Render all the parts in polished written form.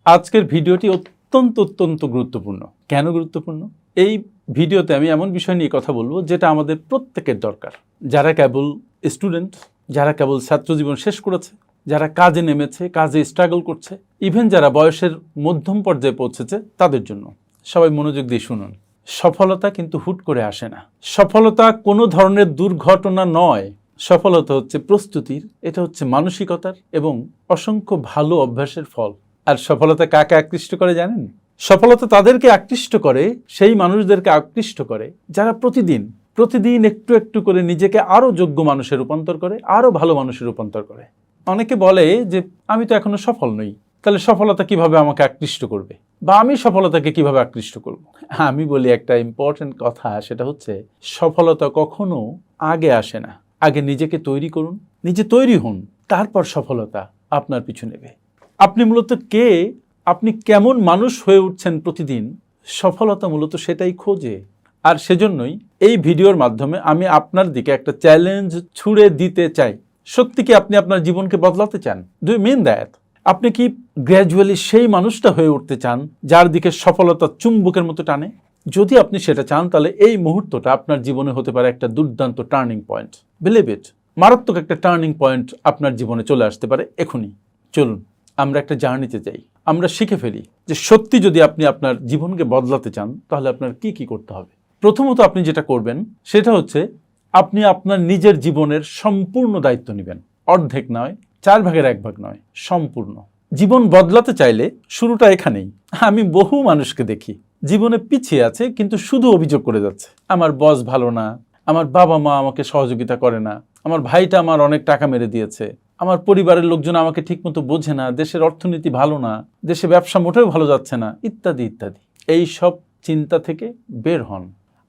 আজকের ভিডিওটি অত্যন্ত গুরুত্বপূর্ণ। কেন গুরুত্বপূর্ণ? এই ভিডিওতে আমি এমন বিষয় নিয়ে কথা বলবো যেটা আমাদের প্রত্যেকের দরকার। যারা কেবল স্টুডেন্ট, যারা কেবল ছাত্রজীবন শেষ করেছে, যারা কাজে নেমেছে, কাজে স্ট্রাগল করছে, ইভেন যারা বয়সের মধ্যম পর্যায়ে পৌঁছেছে, তাদের জন্য। সবাই মনোযোগ দিয়ে শুনুন। সফলতা কিন্তু হুট করে আসে না। সফলতা কোনো ধরনের দুর্ঘটনা নয়। সফলতা হচ্ছে প্রস্তুতির, এটা হচ্ছে মানসিকতার এবং অসংখ্য ভালো অভ্যাসের ফল। আর সফলতা কাকে আকৃষ্ট করে জানেন? সফলতা তাদেরকে আকৃষ্ট করে, সেই মানুষদেরকে আকৃষ্ট করে যারা প্রতিদিন একটু করে নিজেকে আরো যোগ্য মানুষে রূপান্তর করে, আরো ভালো মানুষে রূপান্তর করে। অনেকে বলে যে আমি তো এখনো সফল নই, তাহলে সফলতা কিভাবে আমাকে আকৃষ্ট করবে, বা আমি সফলতাকে কিভাবে আকৃষ্ট করব? আমি বলি একটা ইম্পর্টেন্ট কথা, সেটা হচ্ছে সফলতা কখনো আগে আসে না। আগে নিজেকে তৈরি করুন, নিজে তৈরি হন, তারপর সফলতা আপনার পিছু নেবে। আপনি মূলত কে, আপনি কেমন মানুষ হয়ে উঠছেন প্রতিদিন, সফলতা মূলত সেটাই খোঁজে। আর সেজন্যই এই ভিডিওর মাধ্যমে আমি আপনার দিকে একটা চ্যালেঞ্জ ছুড়ে দিতে চাই। সত্যি কি আপনি আপনার জীবনকে বদলাতে চান? Do you mean that? আপনি কি গ্র্যাজুয়ালি সেই মানুষটা হয়ে উঠতে চান যার দিকে সফলতা চুম্বকের মতো টানে? যদি আপনি সেটা চান, তাহলে এই মুহূর্তটা আপনার জীবনে হতে পারে একটা দুর্দান্ত টার্নিং পয়েন্ট। বিলিভ ইট, মারাত্মক একটা টার্নিং পয়েন্ট আপনার জীবনে চলে আসতে পারে এখনই। চলুন আমরা একটা জার্নিতে যাই, আমরা শিখে ফেলি যে সত্যি যদি আপনি আপনার জীবনকে বদলাতে চান, তাহলে আপনার কি করতে হবে। প্রথমত আপনি যেটা করবেন সেটা হচ্ছে আপনি আপনার নিজের জীবনের সম্পূর্ণ দায়িত্ব নেবেন। অর্ধেক নয়, 1/4 নয়, সম্পূর্ণ। জীবন বদলাতে চাইলে শুরুটা এখানেই। আমি বহু মানুষকে দেখি জীবনে পিছিয়ে আছে, কিন্তু শুধু অভিযোগ করে যাচ্ছে, আমার বস ভালো না, আমার বাবা মা আমাকে সহযোগিতা করে না, আমার ভাইটা আমার অনেক টাকা মেরে দিয়েছে, আমার পরিবারের লোকজন আমাকে ঠিকমতো বোঝে না, দেশের অর্থনীতি ভালো না, দেশে ব্যবসা মোটেও ভালো যাচ্ছে না, ইত্যাদি ইত্যাদি। এই সব চিন্তা থেকে বের হন।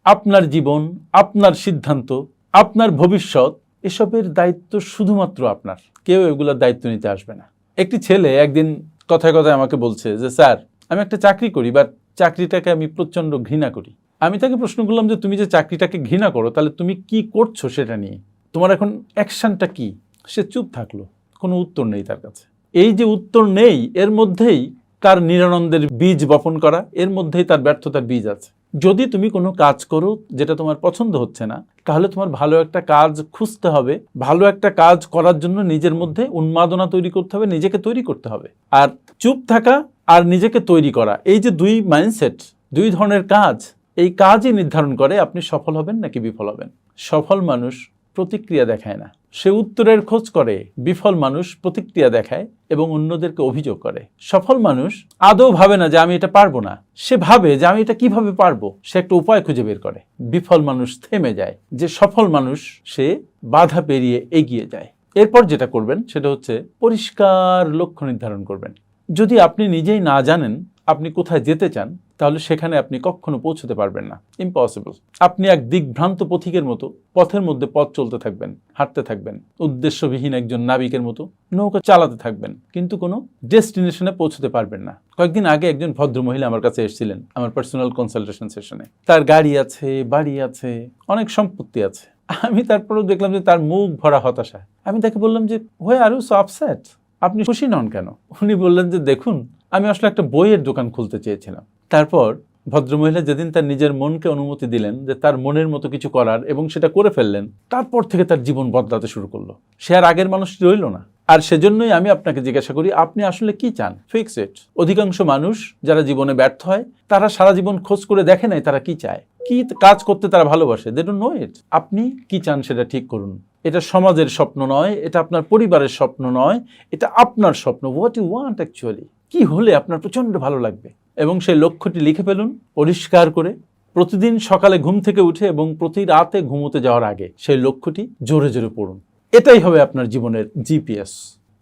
আপনার জীবন, আপনার সিদ্ধান্ত, আপনার ভবিষ্যৎ, এসবের দায়িত্ব শুধুমাত্র আপনার। কেউ এগুলোর দায়িত্ব নিতে আসবে না। একটি ছেলে একদিন কথায় আমাকে বলছে যে স্যার, আমি একটা চাকরি করি, বাট চাকরিটাকে আমি প্রচণ্ড ঘৃণা করি। আমি তাকে প্রশ্ন করলাম যে তুমি যে চাকরিটাকে ঘৃণা করো, তাহলে তুমি কি করছো সেটা নিয়ে, তোমার এখন অ্যাকশনটা কি? সে চুপ থাকলো, কোনো উত্তর নেই তার কাছে। এই যে উত্তর নেই, এর মধ্যেই তার নিরানন্দের বীজ বপন করা, এর মধ্যেই তার ব্যর্থতার বীজ আছে। যদি তুমি কোনো কাজ করো যেটা তোমার পছন্দ হচ্ছে না, তাহলে তোমার ভালো একটা কাজ খুঁজতে হবে। ভালো একটা কাজ করার জন্য নিজের মধ্যে উন্মাদনা তৈরি করতে হবে, নিজেকে তৈরি করতে হবে। আর চুপ থাকা আর নিজেকে তৈরি করা, এই যে দুই মাইন্ডসেট, দুই ধরনের কাজ, এই কাজই নির্ধারণ করে আপনি সফল হবেন নাকি বিফল হবেন। সফল মানুষ প্রতিক্রিয়া দেখায় না, সে উত্তরের খোঁজ করে। বিফল মানুষ প্রতিক্রিয়া দেখায় এবং অন্যদেরকে অভিযোগ করে। সফল মানুষ আদৌ ভাবে না যে আমি এটা পারবো না, সে ভাবে যে আমি এটা কিভাবে পারবো, সে একটা উপায় খুঁজে বের করে। বিফল মানুষ থেমে যায়, যে সফল মানুষ সে বাধা পেরিয়ে এগিয়ে যায়। এরপর যেটা করবেন সেটা হচ্ছে পরিষ্কার লক্ষ্য নির্ধারণ করবেন। যদি আপনি নিজেই না জানেন আপনি কোথায় যেতে চান, তাহলে সেখানে আপনি কখনো পৌঁছতে পারবেন না, ইম্পসিবল। আপনি এক দিকভ্রান্ত পথিকের মতো পথের মধ্যে পথ চলতে থাকবেন, হাঁটতে থাকবেন, উদ্দেশ্যবিহীন একজন নাবিকের মতো নৌকা চালাতে থাকবেন, কিন্তু কোনো ডেস্টিনেশনে পৌঁছতে পারবেন না। কয়েকদিন আগে একজন ভদ্রমহিলা আমার কাছে এসেছিলেন আমার পার্সোনাল কনসালটেশন সেশনে। তার গাড়ি আছে, বাড়ি আছে, অনেক সম্পত্তি আছে। আমি তারপরেও দেখলাম যে তার মুখ ভরা হতাশা। আমি তাকে বললাম যে why are you so upset, আপনি খুশি নন কেন? উনি বললেন যে দেখুন, আমি আসলে একটা বইয়ের দোকান খুলতে চেয়েছিলাম। তারপর ভদ্রমহিলা যেদিন তার নিজের মনকে অনুমতি দিলেন যে তার মনের মতো কিছু করার, এবং সেটা করে ফেললেন, তারপর থেকে তার জীবন বদলাতে শুরু করলো। সে আর আগের মানুষটি রইল না। আর সেজন্যই আমি আপনাকে জিজ্ঞাসা করি, আপনি আসলে কি চান? Fix it. অধিকাংশ মানুষ যারা জীবনে ব্যর্থ হয়, তারা সারা জীবন খোঁজ করে দেখে নাই তারা কি চায়, কি কাজ করতে তারা ভালোবাসে। দে ডোন্ট নো ইট। আপনি কি চান সেটা ঠিক করুন। এটা সমাজের স্বপ্ন নয়, এটা আপনার পরিবারের স্বপ্ন নয়, এটা আপনার স্বপ্ন। হোয়াট ইউ ওয়ান্ট অ্যাকচুয়ালি, কি হলে আপনার প্রচন্ড ভালো লাগবে। এবং সেই লক্ষ্যটি লিখে ফেলুন পরিষ্কার করে। প্রতিদিন সকালে ঘুম থেকে উঠে এবং প্রতি রাতে ঘুমোতে যাওয়ার আগে সেই লক্ষ্যটি জোরে জোরে পড়ুন। এটাই হবে আপনার জীবনের জিপিএস।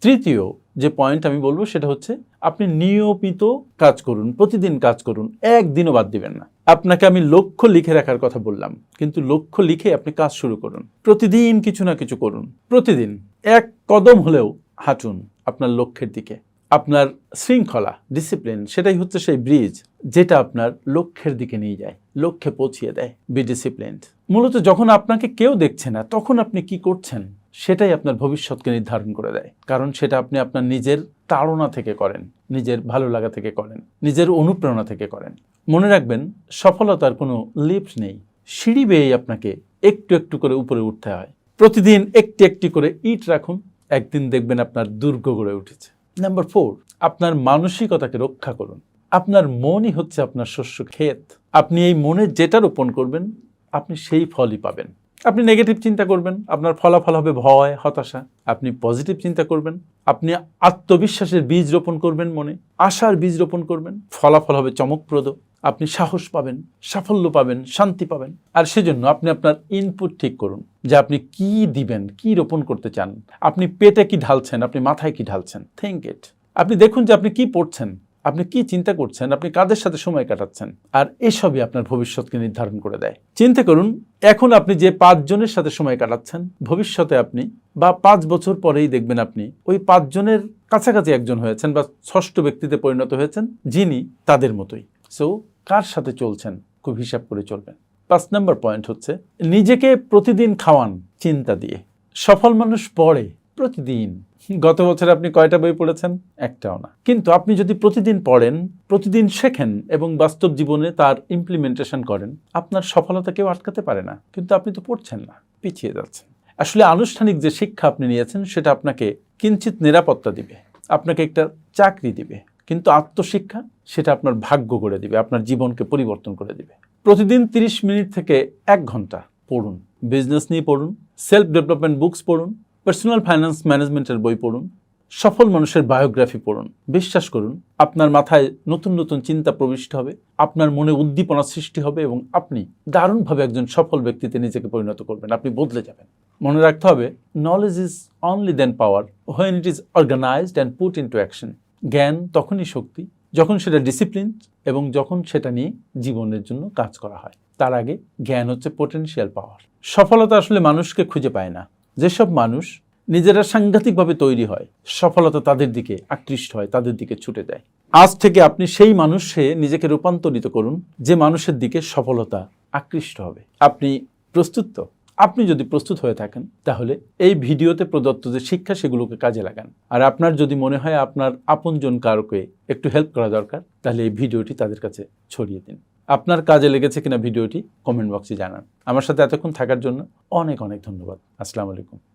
তৃতীয় যে পয়েন্ট আমি বলবো সেটা হচ্ছে আপনি নিয়মিত কাজ করুন, প্রতিদিন কাজ করুন, একদিনও বাদ দিবেন না। আপনাকে আমি লক্ষ্য লিখে রাখার কথা বললাম, কিন্তু লক্ষ্য লিখে আপনি কাজ শুরু করুন। প্রতিদিন কিছু না কিছু করুন, প্রতিদিন এক কদম হলেও হাঁটুন আপনার লক্ষ্যের দিকে। আপনার শৃঙ্খলা, ডিসিপ্লিন, সেটাই হচ্ছে সেই ব্রিজ যেটা আপনার লক্ষ্যের দিকে নিয়ে যায়, লক্ষ্যে পৌঁছিয়ে দেয়। Be disciplined. মূলত যখন আপনাকে কেউ দেখছে না, তখন আপনি কি করছেন সেটাই আপনার ভবিষ্যৎকে নির্ধারণ করে দেয়। কারণ সেটা আপনি আপনার নিজের তাড়না থেকে করেন, নিজের ভালো লাগা থেকে করেন, নিজের অনুপ্রেরণা থেকে করেন। মনে রাখবেন, সফলতার কোনো লিফট নেই, সিঁড়ি বেয়েই আপনাকে একটু একটু করে উপরে উঠতে হয়। প্রতিদিন একটি একটি করে ইট রাখুন, একদিন দেখবেন আপনার দুর্গ গড়ে উঠেছে। নাম্বার 4, আপনার মানসিকতাকে রক্ষা করুন। আপনার মনই হচ্ছে আপনার শস্য ক্ষেত। আপনি এই মনে যেটা রোপণ করবেন, আপনি সেই ফলই পাবেন। আপনি নেগেটিভ চিন্তা করবেন, আপনার ফলাফল হবে ভয়, হতাশা। আপনি পজিটিভ চিন্তা করবেন, আপনি আত্মবিশ্বাসের বীজ রোপণ করবেন, মনে আশার বীজ রোপণ করবেন, ফলাফল হবে চমকপ্রদ। আপনি সাহস পাবেন, সাফল্য পাবেন, শান্তি পাবেন। আর সেজন্য আপনি আপনার ইনপুট ঠিক করুন যে আপনি কি দিবেন, কি রোপণ করতে চান। আপনি পেটে কি ঢালছেন, আপনি মাথায় কি ঢালছেন। Think it. আপনি দেখুন যে আপনি কি পড়ছেন, আপনি কি চিন্তা করছেন, আপনি কাদের সাথে সময় কাটাচ্ছেন। আর এসবই আপনার ভবিষ্যৎকে নির্ধারণ করে দেয়। চিন্তা করুন, এখন আপনি যে 5 জনের সাথে সময় কাটাচ্ছেন, ভবিষ্যতে আপনি বা 5 বছর পরেই দেখবেন আপনি ওই 5 জনের কাছাকাছি একজন হয়েছেন বা ষষ্ঠ ব্যক্তিতে পরিণত হয়েছেন, যিনি তাদের মতোই। সো কার সাথে চলছেন, খুব হিসাব করে চলবেন। 5 নম্বর পয়েন্ট হচ্ছে, নিজেকে প্রতিদিন খাওয়ান চিন্তা দিয়ে। সফল মানুষ পড়ে প্রতিদিন। গত বছর আপনি কয়টা বই পড়েছেন? একটাও না। কিন্তু আপনি যদি প্রতিদিন পড়েন, প্রতিদিন শেখেন এবং বাস্তব জীবনে তার ইমপ্লিমেন্টেশন করেন, আপনার সফলতা কেউ আটকাতে পারে না। কিন্তু আপনি তো পড়ছেন না, পিছিয়ে যাচ্ছেন। আসলে আনুষ্ঠানিক যে শিক্ষা আপনি নিয়েছেন, সেটা আপনাকে কিঞ্চিত নিরাপত্তা দিবে, আপনাকে একটা চাকরি দিবে। কিন্তু আত্মশিক্ষা, সেটা আপনার ভাগ্য করে দিবে, আপনার জীবনকে পরিবর্তন করে দিবে। প্রতিদিন 30 মিনিট থেকে 1 ঘন্টা পড়ুন। বিজনেস নিয়ে পড়ুন, সেলফ ডেভেলপমেন্ট বুকস পড়ুন, পার্সোনাল ফাইন্যান্স ম্যানেজমেন্টের বই পড়ুন, সফল মানুষের বায়োগ্রাফি পড়ুন। বিশ্বাস করুন, আপনার মাথায় নতুন নতুন চিন্তা প্রবিষ্ট হবে, আপনার মনে উদ্দীপনা সৃষ্টি হবে এবং আপনি দারুণভাবে একজন সফল ব্যক্তিতে নিজেকে পরিণত করবেন। আপনি বদলে যাবেন। মনে রাখতে হবে, knowledge is only then power when it is organised and put into action. জ্ঞান তখনই শক্তি যখন সেটা ডিসিপ্লিন এবং যখন সেটা নিয়ে জীবনের জন্য কাজ করা হয়। তার আগে জ্ঞান হচ্ছে পোটেনশিয়াল পাওয়ার। সফলতা আসলে মানুষকে খুঁজে পায় না। যেসব মানুষ নিজেরা সাংঘাতিকভাবে তৈরি হয়, সফলতা তাদের দিকে আকৃষ্ট হয়, তাদের দিকে ছুটে যায়। আজ থেকে আপনি সেই মানুষে নিজেকে রূপান্তরিত করুন যে মানুষের দিকে সফলতা আকৃষ্ট হবে। আপনি প্রস্তুত তো? আপনি যদি প্রস্তুত হয়ে থাকেন, তাহলে এই ভিডিওতে প্রদত্ত যে শিক্ষা, সেগুলোকে কাজে লাগান। আর আপনার যদি মনে হয় আপনার আপনজন কারোকে একটু হেল্প করা দরকার, তাহলে এই ভিডিওটি তাদের কাছে ছড়িয়ে দিন। আপনার কাজে লেগেছে কিনা ভিডিওটি কমেন্ট বক্সে জানান। আমার সাথে এতক্ষণ থাকার জন্য অনেক অনেক ধন্যবাদ। আসসালামু আলাইকুম।